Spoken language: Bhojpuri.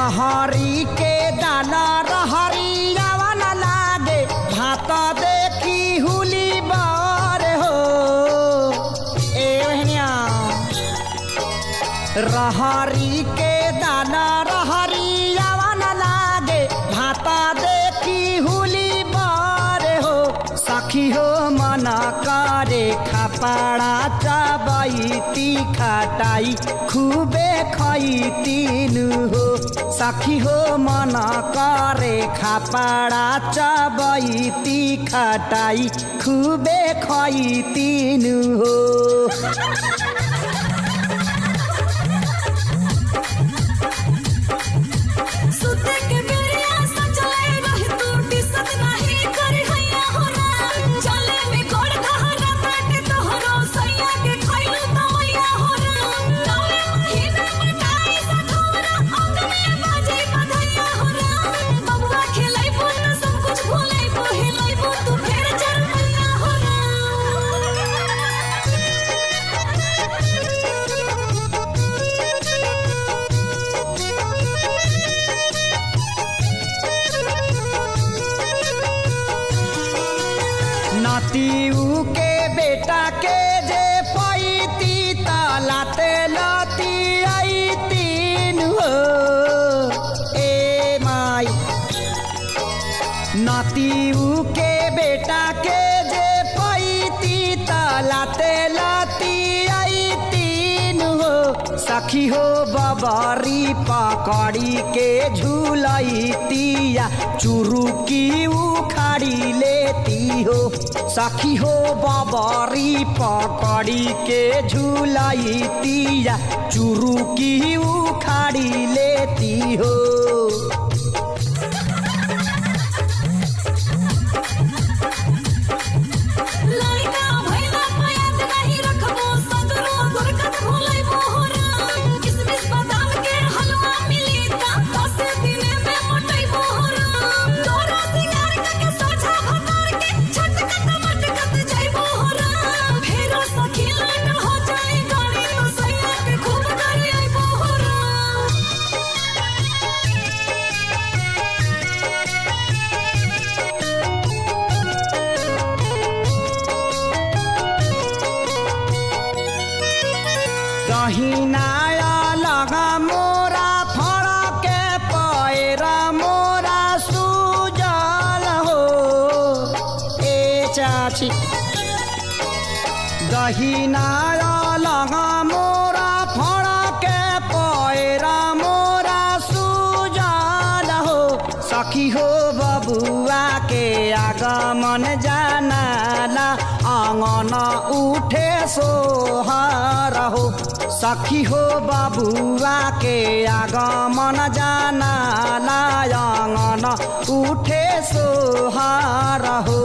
रहरी के दाना रहरी रावण लागे भात देखी हुली बार हो ए बहनिया। रहरी के दाना रहरी रावण लागे भात देखी हुली बार हो। सखी हो मन करे खापाड़ा चाबैती खटाई खूबे खैतीनु हो। सखी हो मन करे खापाड़ा चाबैती खटाई खूबे खैतीनु हो। नातीऊ के बेटा के जे पैती तलाते लती आई तीन हो ए माई। नातीऊ के बेटा के जे पैती तलाते लती आई तीन हो। सखी हो बबरी पकड़ी के झूलैतिया चुरुकी उखाड़ी लेती हो। सखी हो बबरी पकड़ी के झूलैतिया चुरुकी उखाड़ी लेती हो। दहिनाया लगा मोरा फड़के पैरा मोरा सुजल हो ए चाची। दहिनाया लगा मोरा फड़के पैरा मोरा सुजल हो। सखी हो बबुआ के आगमन जानाला आंगन उठे सोहर हो। सखी हो बबुआ के आगमन जानाला आंगन उठे सोहर हो।